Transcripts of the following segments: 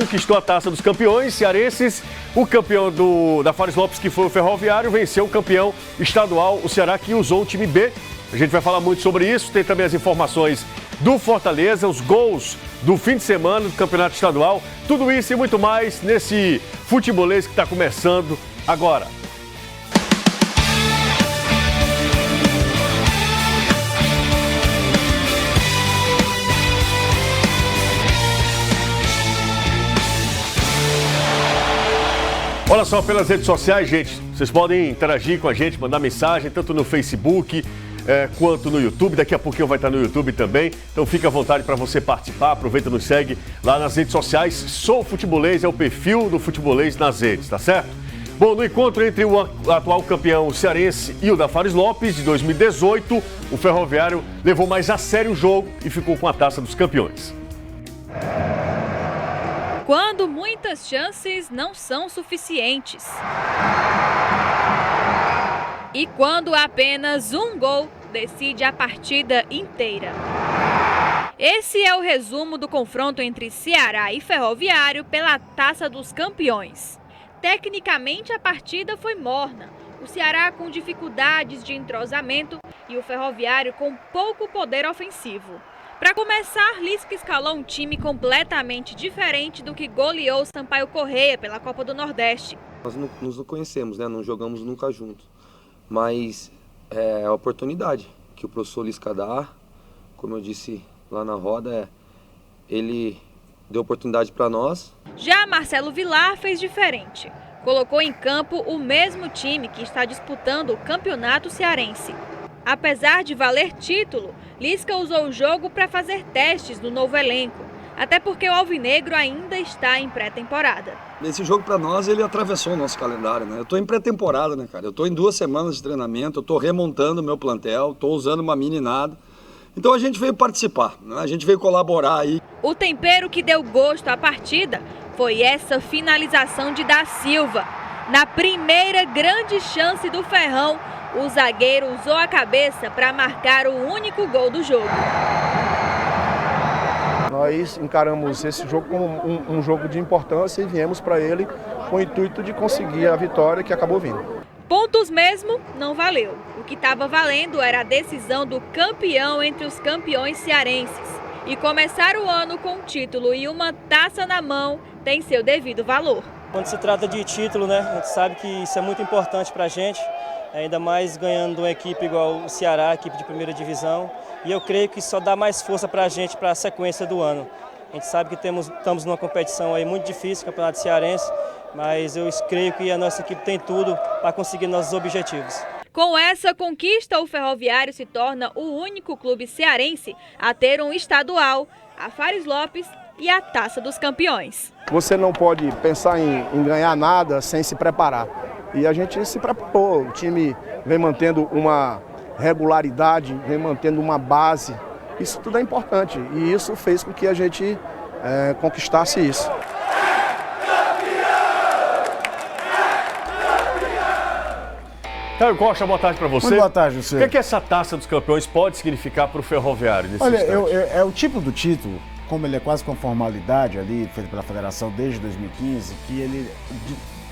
Conquistou a Taça dos Campeões cearenses. O campeão da Fares Lopes, que foi o Ferroviário, venceu o campeão estadual, o Ceará, que usou o time B. A gente vai falar muito sobre isso. Tem também as informações do Fortaleza, os gols do fim de semana do Campeonato Estadual. Tudo isso e muito mais nesse futebolês que está começando agora. Olha só, pelas redes sociais, gente, vocês podem interagir com a gente, mandar mensagem, tanto no Facebook quanto no YouTube. Daqui a pouquinho vai estar no YouTube também. Então fica à vontade para você participar. Aproveita e nos segue lá nas redes sociais. Sou Futebolês, é o perfil do Futebolês nas redes, tá certo? Bom, no encontro entre o atual campeão cearense e o da Fares Lopes, de 2018, o Ferroviário levou mais a sério o jogo e ficou com a Taça dos Campeões. Quando muitas chances não são suficientes. E quando apenas um gol decide a partida inteira. Esse é o resumo do confronto entre Ceará e Ferroviário pela Taça dos Campeões. Tecnicamente, a partida foi morna. O Ceará com dificuldades de entrosamento e o Ferroviário com pouco poder ofensivo. Para começar, Lisca escalou um time completamente diferente do que goleou Sampaio Corrêa pela Copa do Nordeste. Nós não conhecemos, né? Não jogamos nunca juntos, mas é a oportunidade que o professor Lisca dá, como eu disse lá na roda, ele deu oportunidade para nós. Já Marcelo Vilar fez diferente. Colocou em campo o mesmo time que está disputando o Campeonato Cearense. Apesar de valer título, Lisca usou o jogo para fazer testes do novo elenco, até porque o Alvinegro ainda está em pré-temporada. Esse jogo para nós, ele atravessou o nosso calendário, né? Eu estou em pré-temporada, né, cara? Eu estou em 2 semanas de treinamento, eu estou remontando o meu plantel, estou usando uma meninada. Então a gente veio participar, né? A gente veio colaborar aí. O tempero que deu gosto à partida foi essa finalização de Da Silva. Na primeira grande chance do Ferrão, o zagueiro usou a cabeça para marcar o único gol do jogo. Nós encaramos esse jogo como um jogo de importância e viemos para ele com o intuito de conseguir a vitória que acabou vindo. Pontos mesmo não valeu. O que estava valendo era a decisão do campeão entre os campeões cearenses. E começar o ano com um título e uma taça na mão tem seu devido valor. Quando se trata de título, né, a gente sabe que isso é muito importante para a gente. Ainda mais ganhando uma equipe igual o Ceará, equipe de primeira divisão. E eu creio que isso só dá mais força para a gente, para a sequência do ano. A gente sabe que estamos numa competição aí muito difícil, Campeonato Cearense, mas eu creio que a nossa equipe tem tudo para conseguir nossos objetivos. Com essa conquista, o Ferroviário se torna o único clube cearense a ter um estadual, a Fares Lopes e a Taça dos Campeões. Você não pode pensar em ganhar nada sem se preparar. E a gente se preparou, o time vem mantendo uma regularidade, vem mantendo uma base. Isso tudo é importante e isso fez com que a gente conquistasse isso. Caio Costa, boa tarde para você. Muito boa tarde, você. O que essa Taça dos Campeões pode significar para o Ferroviário nesse Olha, instante? é o tipo do título, como ele é quase com formalidade ali, feito pela federação desde 2015, que ele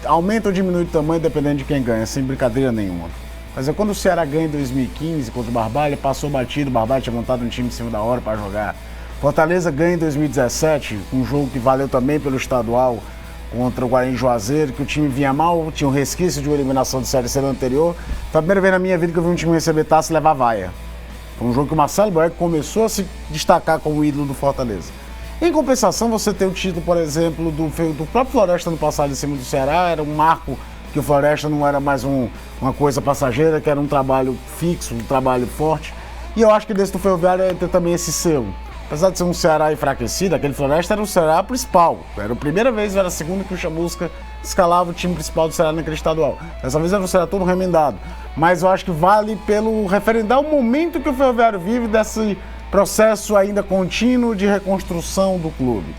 aumenta ou diminui o tamanho dependendo de quem ganha, sem brincadeira nenhuma. Mas quando o Ceará ganha em 2015 contra o Barbalha, passou batido, o Barbalha tinha montado um time em cima da hora para jogar. Fortaleza ganha em 2017, um jogo que valeu também pelo estadual contra o Guarani de Juazeiro, que o time vinha mal, tinha um resquício de uma eliminação do Série C no anterior. Foi a primeira vez na minha vida que eu vi um time receber taça e levar vaia. Foi um jogo que o Marcelo Boeck começou a se destacar como ídolo do Fortaleza. Em compensação, você tem o título, por exemplo, do próprio Floresta no passado em cima do Ceará, era um marco que o Floresta não era mais uma coisa passageira, que era um trabalho fixo, um trabalho forte. E eu acho que desse do Ferroviário ia ter também esse selo. Apesar de ser um Ceará enfraquecido, aquele Floresta era o Ceará principal. Era a primeira vez, era a segunda que o Chamusca escalava o time principal do Ceará naquele estadual. Dessa vez era o Ceará todo remendado. Mas eu acho que vale pelo referendar o momento que o Ferroviário vive desse processo ainda contínuo de reconstrução do clube.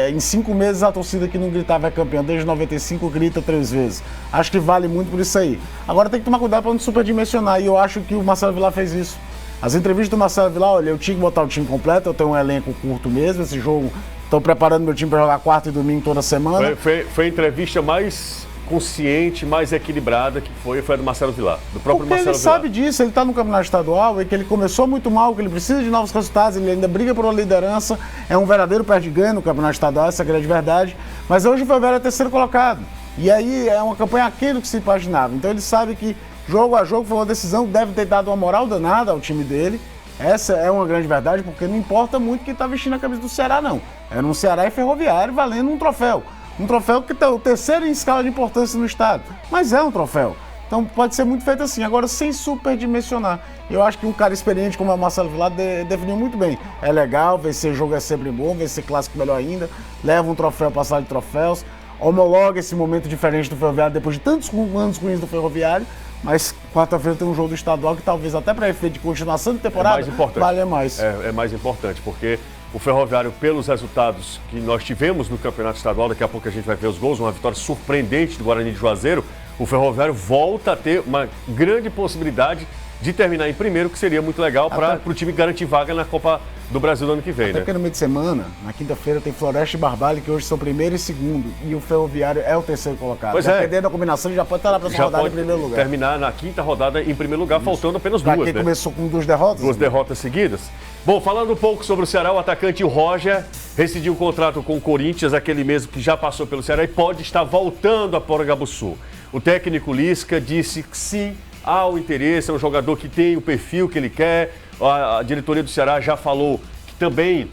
Em 5 meses a torcida que não gritava é campeão, desde 95 grita 3 vezes. Acho que vale muito por isso aí. Agora tem que tomar cuidado para não superdimensionar, e eu acho que o Marcelo Vilar fez isso. As entrevistas do Marcelo Vilar, olha, eu tinha que botar o time completo, eu tenho um elenco curto mesmo, esse jogo Estou preparando meu time para jogar quarta e domingo toda semana. Foi a entrevista mais consciente, mais equilibrada que foi a do Marcelo Vilar, do próprio Porque Marcelo ele Vilar. sabe disso, ele está no campeonato estadual, e que ele começou muito mal, que ele precisa de novos resultados, ele ainda briga por uma liderança, é um verdadeiro perde-ganho no campeonato estadual, essa é a grande verdade, mas hoje o Ferroviário é terceiro colocado, e aí é uma campanha aquém do que se imaginava, então ele sabe que jogo a jogo foi uma decisão que deve ter dado uma moral danada ao time dele, essa é uma grande verdade, porque não importa muito quem está vestindo a camisa do Ceará, não, era um Ceará e Ferroviário valendo um troféu. Um troféu que está o terceiro em escala de importância no estado. Mas é um troféu. Então pode ser muito feito assim. Agora, sem superdimensionar. Eu acho que um cara experiente como é o Marcelo Vilar definiu muito bem. É legal, vencer jogo é sempre bom, vencer clássico melhor ainda. Leva um troféu para a sala de troféus. Homologa esse momento diferente do Ferroviário depois de tantos anos ruins do Ferroviário. Mas quarta-feira tem um jogo do estadual que talvez até para efeito de continuação de temporada valha mais. É mais importante, porque o Ferroviário, pelos resultados que nós tivemos no Campeonato Estadual, daqui a pouco a gente vai ver os gols, uma vitória surpreendente do Guarani de Juazeiro, o Ferroviário volta a ter uma grande possibilidade de terminar em primeiro, que seria muito legal para o time garantir vaga na Copa do Brasil do ano que vem, até né? porque no meio de semana, na quinta-feira, tem Floresta e Barbalho, que hoje são primeiro e segundo, e o Ferroviário é o terceiro colocado. Pois Dependendo da combinação, ele já pode estar na próxima rodada em primeiro lugar. Terminar na quinta rodada em primeiro lugar, faltando apenas Pra duas, quem né? começou com duas derrotas? Duas derrotas seguidas. Bom, falando um pouco sobre o Ceará, o atacante Roger rescindiu o contrato com o Corinthians, aquele mesmo que já passou pelo Ceará e pode estar voltando a Porangabuçu. O técnico Lisca disse que sim, há o interesse, é um jogador que tem o perfil que ele quer. A diretoria do Ceará já falou que também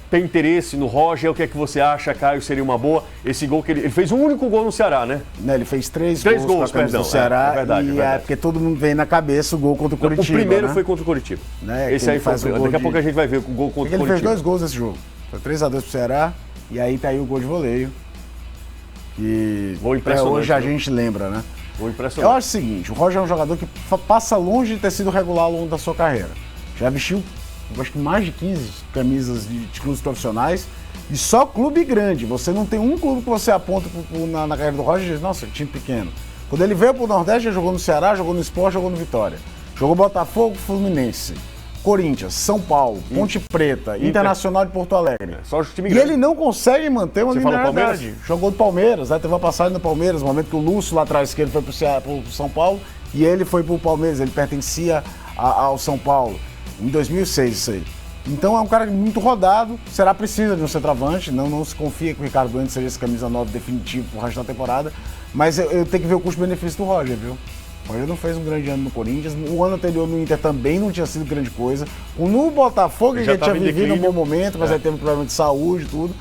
tem interesse no Roger. O que é que você acha, Caio, seria uma boa? Esse gol que ele fez um único gol no Ceará, né? Ele fez três gols com a camisa do Ceará, é verdade. porque todo mundo vem na cabeça o gol contra o Coritiba. O primeiro né? foi contra o Coritiba. Né? Esse aí foi daqui a pouco a gente vai ver o gol contra o Coritiba. Ele fez dois gols nesse jogo. Foi 3-2 pro Ceará, e aí tá aí o gol de voleio. Que hoje a gente lembra, né? Vou impressionante. Eu acho o seguinte, o Roger é um jogador que passa longe de ter sido regular ao longo da sua carreira. Já vestiu, acho que mais de 15 camisas de clubes profissionais e só clube grande. Você não tem um clube que você aponta na carreira do Roger e diz, nossa, time pequeno. Quando ele veio pro Nordeste, ele jogou no Ceará, jogou no Sport, jogou no Vitória. Jogou Botafogo, Fluminense, Corinthians, São Paulo, Ponte Preta, Internacional de Porto Alegre. Só o time e ele não consegue manter uma linearidade. Jogou do Palmeiras, teve uma passagem no Palmeiras, no momento que o Lúcio, lá atrás esquerdo, foi pro São Paulo, e ele foi pro Palmeiras, ele pertencia ao São Paulo. Em 2006, isso aí. Então é um cara muito rodado, será precisa de um centroavante, não se confia que o Ricardo Duarte seja esse camisa 9 definitivo pro resto da temporada, mas eu tenho que ver o custo-benefício do Roger, viu? O Roger não fez um grande ano no Corinthians, o ano anterior no Inter também não tinha sido grande coisa. No Botafogo ele já tinha vivido um bom momento, mas aí teve um problema de saúde e tudo.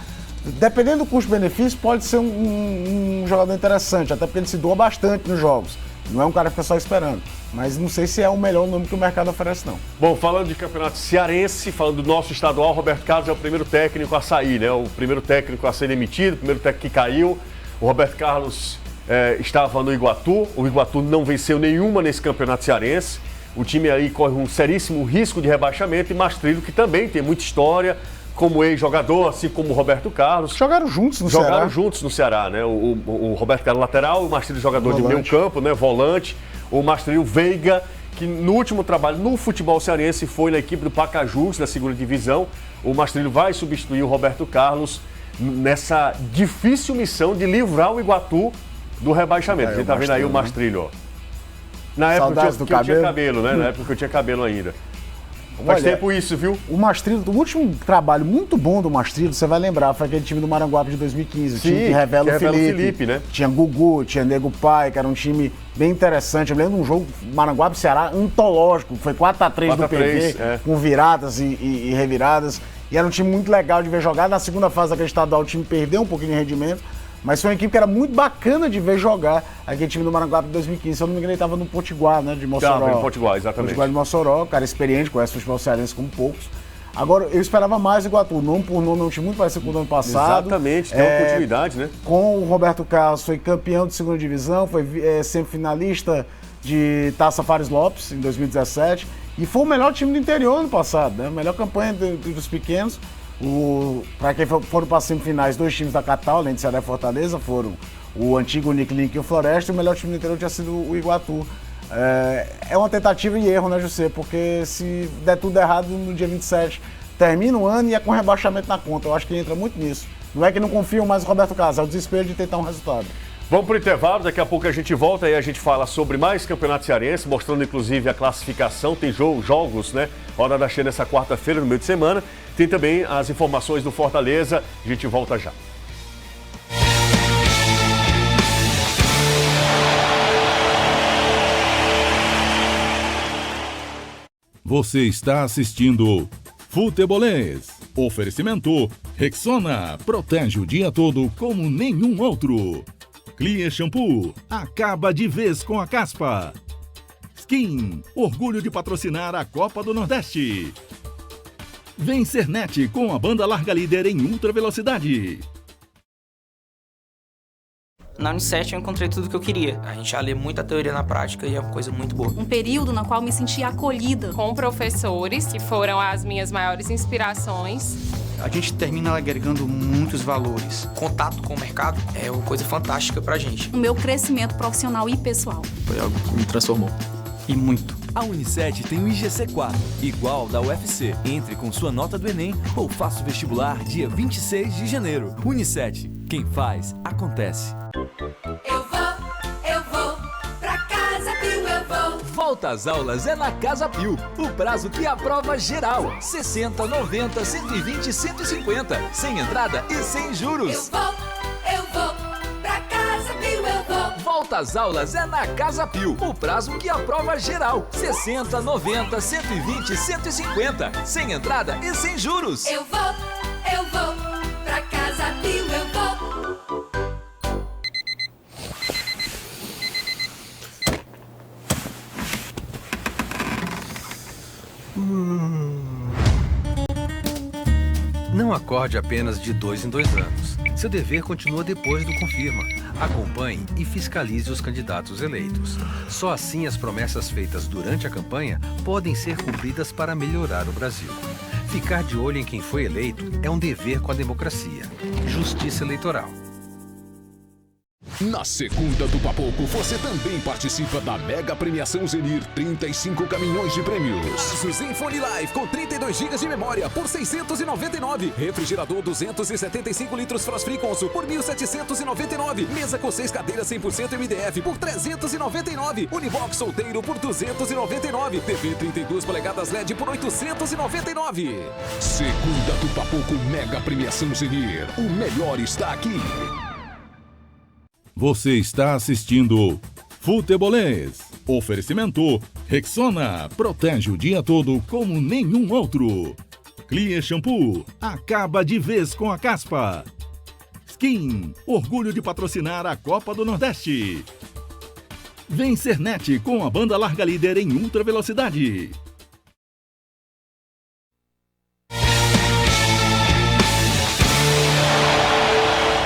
Dependendo do custo-benefício, pode ser um jogador interessante, até porque ele se doa bastante nos jogos. Não é um cara que fica só esperando. Mas não sei se é o melhor nome que o mercado oferece, não. Bom, falando de campeonato cearense, falando do nosso estadual, Roberto Carlos é o primeiro técnico a sair, né? O primeiro técnico a ser demitido, o primeiro técnico que caiu. O Roberto Carlos estava no Iguatu. O Iguatu não venceu nenhuma nesse campeonato cearense. O time aí corre um seríssimo risco de rebaixamento. E Mastrillo, que também tem muita história, como ex-jogador, assim como o Roberto Carlos. Jogaram juntos no Ceará. Jogaram juntos no Ceará, né? O Roberto Carlos lateral, o Mastrillo jogador de meio campo, né? Volante. O Mastrillo Veiga, que no último trabalho no futebol cearense foi na equipe do Pacajus, da segunda divisão. O Mastrillo vai substituir o Roberto Carlos nessa difícil missão de livrar o Iguatu do rebaixamento. A gente tá vendo aí o Mastrillo, ó. Na época que eu tinha cabelo, né? Na época que eu tinha cabelo ainda. Faz tempo isso, viu? O Mastrillo, o último trabalho muito bom do Mastrillo, você vai lembrar, foi aquele time do Maranguape de 2015. O time que revela o Felipe, né? Tinha Gugu, tinha Nego Pai, que era um time bem interessante. Eu lembro de um jogo Maranguape-Ceará antológico, foi 4-3 do PV, com viradas e reviradas. E era um time muito legal de ver jogar. Na segunda fase daquele estadual, o time perdeu um pouquinho de rendimento. Mas foi uma equipe que era muito bacana de ver jogar, aquele time do Maranguape de 2015. Se eu não me engano, ele estava no Potiguar, né, de Mossoró. Estava no Potiguar, exatamente. Potiguar de Mossoró, cara experiente, conhece o futebol cearense como poucos. Agora, eu esperava mais o Iguatu, nome por nome, é um time muito parecido com o do ano passado. Exatamente, tem uma continuidade, né? Com o Roberto Carlos, foi campeão de segunda divisão, foi semifinalista de Taça Fares Lopes, em 2017. E foi o melhor time do interior ano passado, né? A melhor campanha dos pequenos. Para quem foram para as semifinais, dois times da capital, além de Ceará e Fortaleza, foram o antigo Nick Link e o Floresta, e o melhor time do interior tinha sido o Iguatu. É uma tentativa e erro, né, José? Porque se der tudo errado no dia 27 termina o ano e é com rebaixamento na conta. Eu acho que entra muito nisso. Não é que não confiam mais no Roberto Carlos, é o desespero de tentar um resultado. Vamos para o intervalo, daqui a pouco a gente volta e a gente fala sobre mais Campeonato Cearense, mostrando inclusive a classificação, tem jogos, né? Rodada cheia nessa quarta-feira, no meio de semana. Tem também as informações do Fortaleza, a gente volta já. Você está assistindo Futebolês. Oferecimento Rexona. Protege o dia todo como nenhum outro. Clear Shampoo. Acaba de vez com a caspa. Skin. Orgulho de patrocinar a Copa do Nordeste. Vencernet com a banda larga líder em ultra velocidade. Na Unicef eu encontrei tudo o que eu queria. A gente já lê muita teoria na prática e é uma coisa muito boa. Um período no qual me senti acolhida. Com professores que foram as minhas maiores inspirações. A gente termina agregando muitos valores. Contato com o mercado é uma coisa fantástica pra gente. O meu crescimento profissional e pessoal. Foi algo que me transformou. E muito. A Unicef tem o IGC4, igual da UFC. Entre com sua nota do Enem ou faça o vestibular dia 26 de janeiro. Unicef, quem faz, acontece. Eu vou, pra Casa Pio eu vou. Volta às aulas é na Casa Pio. O prazo que aprova geral. 60, 90, 120 e 150. Sem entrada e sem juros. Eu vou, pra Casa Pio eu vou. Volta às aulas é na Casa Pio. O prazo que aprova geral. 60, 90, 120 e 150. Sem entrada e sem juros. Eu vou, pra Casa Pio eu vou. Não acorde apenas de 2 em 2 anos. Seu dever continua depois do confirma. Acompanhe e fiscalize os candidatos eleitos. Só assim as promessas feitas durante a campanha podem ser cumpridas para melhorar o Brasil. Ficar de olho em quem foi eleito é um dever com a democracia. Justiça Eleitoral. Na segunda do Papoco, você também participa da Mega Premiação Zenir, 35 caminhões de prêmios. Asus Zenfone Live com 32 GB de memória por 699. Refrigerador 275 litros Frost Free Consul por 1.799. Mesa com 6 cadeiras 100% MDF por 399. Unibox solteiro por 299. TV 32 polegadas LED por 899. Segunda do Papoco Mega Premiação Zenir. O melhor está aqui. Você está assistindo Futebolês. Oferecimento Rexona. Protege o dia todo como nenhum outro. Clear Shampoo. Acaba de vez com a caspa. Skin. Orgulho de patrocinar a Copa do Nordeste. Vencernet com a banda larga líder em ultra velocidade.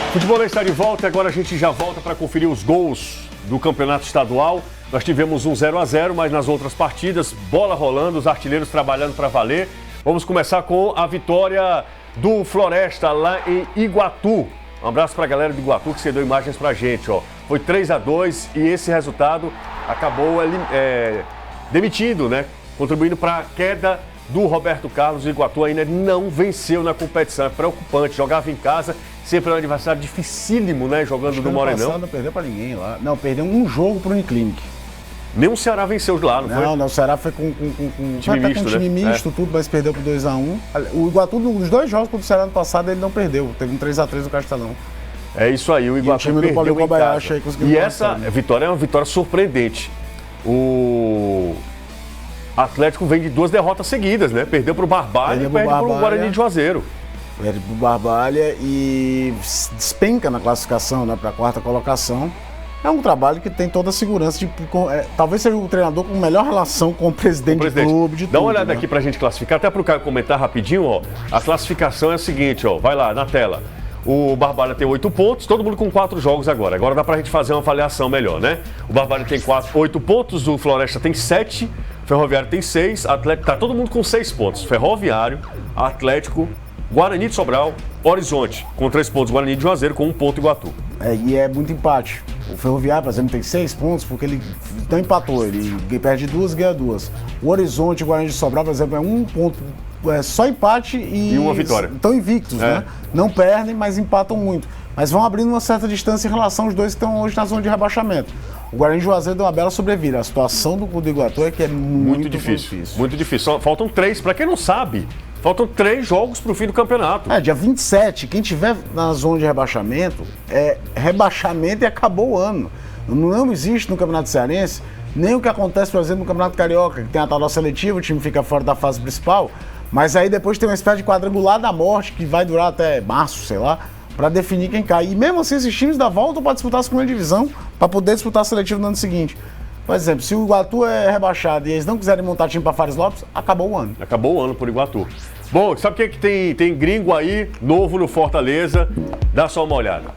O Futebol está de volta e agora a gente já volta para conferir os gols do Campeonato Estadual. Nós tivemos um 0-0, mas nas outras partidas, bola rolando, os artilheiros trabalhando para valer. Vamos começar com a vitória do Floresta lá em Iguatu. Um abraço para a galera de Iguatu que cedeu imagens para a gente. Ó. Foi 3-2 e esse resultado acabou demitindo, né? Contribuindo para a queda do Roberto Carlos. O Iguatu ainda não venceu na competição. É preocupante, jogava em casa. Sempre é um adversário dificílimo, né? Jogando no Morenão. Não perdeu pra ninguém lá. Não, perdeu um jogo pro Uniclinic. Nem o Ceará venceu de lá, não foi? Não, o Ceará foi com time misto, com time misto, tudo, mas perdeu por 2-1. O Iguatu, nos 2 jogos contra o Ceará ano passado, ele não perdeu. Teve um 3-3 no Castelão. É isso aí, o Iguatu perdeu em casa. E essa vitória é uma vitória surpreendente. O Atlético vem de 2 derrotas seguidas, né? Perdeu pro Barbalha e perde pro Guarani de Juazeiro. Perde pro Barbalha e despenca na classificação, né, para a 4ª colocação. É um trabalho que tem toda a segurança. Talvez seja o treinador com melhor relação com o presidente do clube. Dá uma olhada aqui pra gente classificar, até pro Caio comentar rapidinho. Ó. A classificação é a seguinte, ó, vai lá na tela. O Barbalha tem 8 pontos, todo mundo com 4 jogos agora. Agora dá pra gente fazer uma avaliação melhor, né? O Barbalha tem 8 pontos, o Floresta tem 7, o Ferroviário tem 6, Atlético, tá todo mundo com 6 pontos. Ferroviário, Atlético, Guarani de Sobral, Horizonte, com 3 pontos, Guarani de Juazeiro com 1 ponto Iguatu. E é muito empate. O Ferroviário, por exemplo, tem 6 pontos porque ele não empatou, ele perde 2 e ganha 2. O Horizonte e o Guarani de Sobral, por exemplo, é 1 ponto só empate e uma vitória. Estão invictos, né? Não perdem, mas empatam muito. Mas vão abrindo uma certa distância em relação aos dois que estão hoje na zona de rebaixamento. O Guarani de Juazeiro deu uma bela sobrevida. A situação do Clube do Iguatu é que é muito difícil. Muito difícil. Faltam 3, para quem não sabe, faltam 3 jogos para o fim do campeonato. Dia 27, quem tiver na zona de rebaixamento, rebaixamento e acabou o ano. Não existe no Campeonato Cearense nem o que acontece, por exemplo, no Campeonato Carioca, que tem a tabela seletiva, o time fica fora da fase principal, mas aí depois tem uma espécie de quadrangular da morte que vai durar até março, sei lá, para definir quem cai. E mesmo assim, esses times dão volta para disputar a segunda divisão, para poder disputar a seletiva no ano seguinte. Por exemplo, se o Iguatu é rebaixado e eles não quiserem montar time para Fares Lopes, acabou o ano. Acabou o ano por Iguatu. Bom, sabe o que tem gringo aí, novo no Fortaleza? Dá só uma olhada.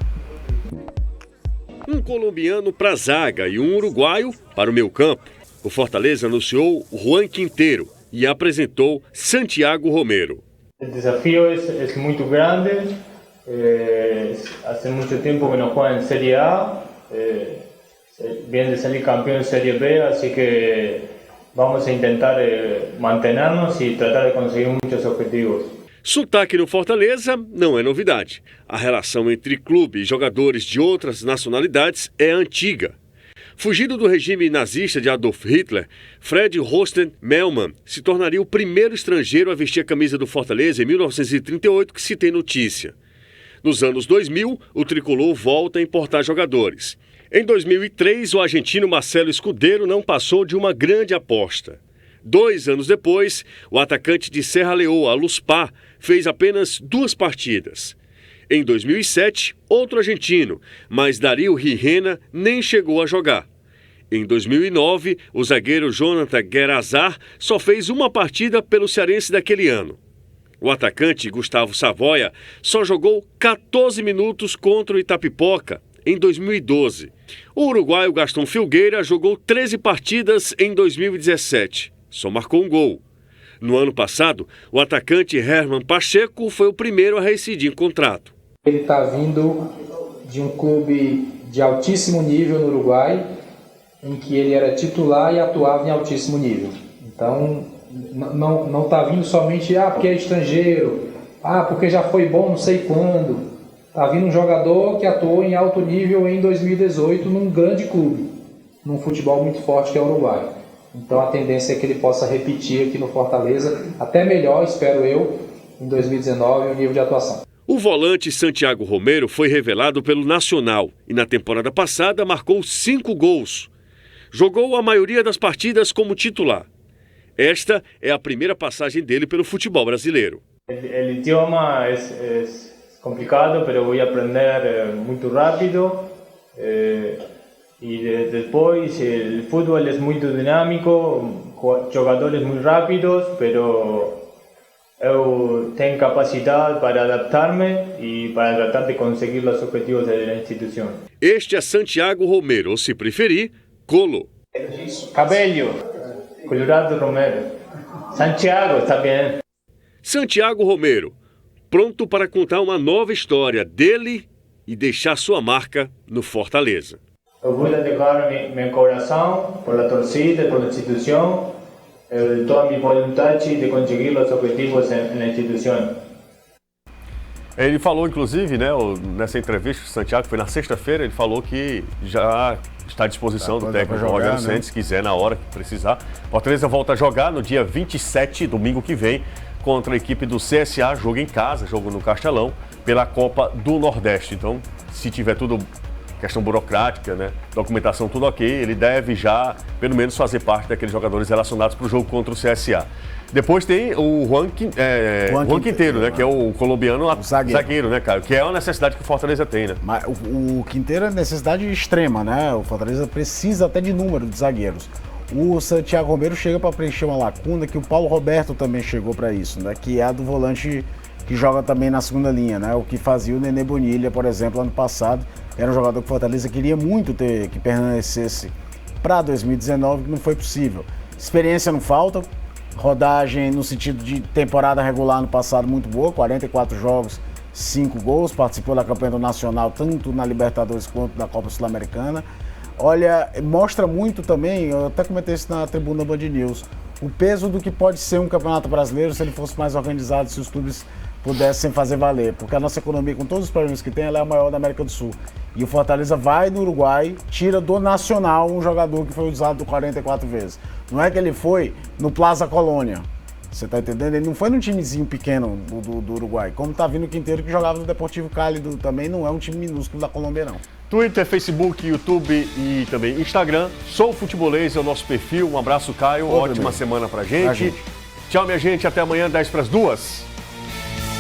Um colombiano para a zaga e um uruguaio para o meio campo. O Fortaleza anunciou Juan Quintero e apresentou Santiago Romero. O desafio é muito grande. Hace muito tempo que não juega em Série A. Viene de salir campeón en Serie B, así que vamos a intentar mantenernos y tratar de conseguir muchos objetivos. Sotaque no Fortaleza não é novidade. A relação entre clube e jogadores de outras nacionalidades é antiga. Fugido do regime nazista de Adolf Hitler, Fred Rosten Melman se tornaria o primeiro estrangeiro a vestir a camisa do Fortaleza em 1938 que se tem notícia. Nos anos 2000, o tricolor volta a importar jogadores. Em 2003, o argentino Marcelo Escudeiro não passou de uma grande aposta. 2 anos depois, o atacante de Serra Leoa, Luspar, fez apenas 2 partidas. Em 2007, outro argentino, mas Dario Rijena nem chegou a jogar. Em 2009, o zagueiro Jonathan Guerazar só fez uma partida pelo cearense daquele ano. O atacante Gustavo Savoia só jogou 14 minutos contra o Itapipoca em 2012. O uruguaio Gastão Filgueira jogou 13 partidas em 2017. Só marcou um gol. No ano passado, o atacante Herman Pacheco foi o primeiro a rescindir contrato. Ele está vindo de um clube de altíssimo nível no Uruguai, em que ele era titular e atuava em altíssimo nível. Então, não está vindo somente porque é estrangeiro, porque já foi bom não sei quando. Está vindo um jogador que atuou em alto nível em 2018 num grande clube, num futebol muito forte que é o Uruguai. Então a tendência é que ele possa repetir aqui no Fortaleza, até melhor, espero eu, em 2019, o nível de atuação. O volante Santiago Romero foi revelado pelo Nacional e na temporada passada marcou 5 gols. Jogou a maioria das partidas como titular. Esta é a primeira passagem dele pelo futebol brasileiro. O idioma é complicado, pero voy a aprender muy rápido y después el fútbol es muy dinámico, jugadores muy rápidos, pero eu tenho capacidade para adaptar-me e para tratar de conseguir os objetivos da instituição. Este é Santiago Romero, ou se preferir, Colo. Cabello, Colorado Romero. Santiago, está bem. Santiago Romero, pronto para contar uma nova história dele e deixar sua marca no Fortaleza. Eu vou dedicar meu coração por a torcida, por a instituição, toda a minha vontade de conseguir os objetivos na instituição. Ele falou, inclusive, né, nessa entrevista, o Santiago, foi na sexta-feira, ele falou que já está à disposição do técnico Rogério Ceni, se quiser, na hora que precisar. Fortaleza volta a jogar no dia 27, domingo que vem, contra a equipe do CSA, jogo em casa, jogo no Castelão, pela Copa do Nordeste. Então, se tiver tudo, questão burocrática, né, documentação tudo ok, ele deve já, pelo menos, fazer parte daqueles jogadores relacionados para o jogo contra o CSA. Depois tem o Juan Quintero, né, que é o colombiano zagueiro, né, cara, que é uma necessidade que o Fortaleza tem, né. Mas o Quintero é necessidade extrema, né, o Fortaleza precisa até de número de zagueiros. O Santiago Romero chega para preencher uma lacuna que o Paulo Roberto também chegou para isso, né, que é a do volante que joga também na segunda linha, né, o que fazia o Nenê Bonilha, por exemplo, ano passado. Era um jogador que o Fortaleza queria muito que permanecesse para 2019, que não foi possível. Experiência não falta, rodagem no sentido de temporada regular no passado muito boa, 44 jogos, 5 gols, participou da campanha do Nacional, tanto na Libertadores quanto na Copa Sul-Americana. Olha, mostra muito também, eu até comentei isso na tribuna Band News, o peso do que pode ser um campeonato brasileiro se ele fosse mais organizado, se os clubes pudessem fazer valer. Porque a nossa economia, com todos os problemas que tem, ela é a maior da América do Sul. E o Fortaleza vai no Uruguai, tira do Nacional um jogador que foi usado 44 vezes. Não é que ele foi no Plaza Colônia. Você tá entendendo? Ele não foi num timezinho pequeno do Uruguai, como tá vindo o Quinteiro, que jogava no Deportivo Cali, também não é um time minúsculo da Colômbia, não. Twitter, Facebook, YouTube e também Instagram. Sou Futebolês, é o nosso perfil. Um abraço, Caio. Ótima semana pra gente. Tchau, minha gente. Até amanhã, 10 para as 2.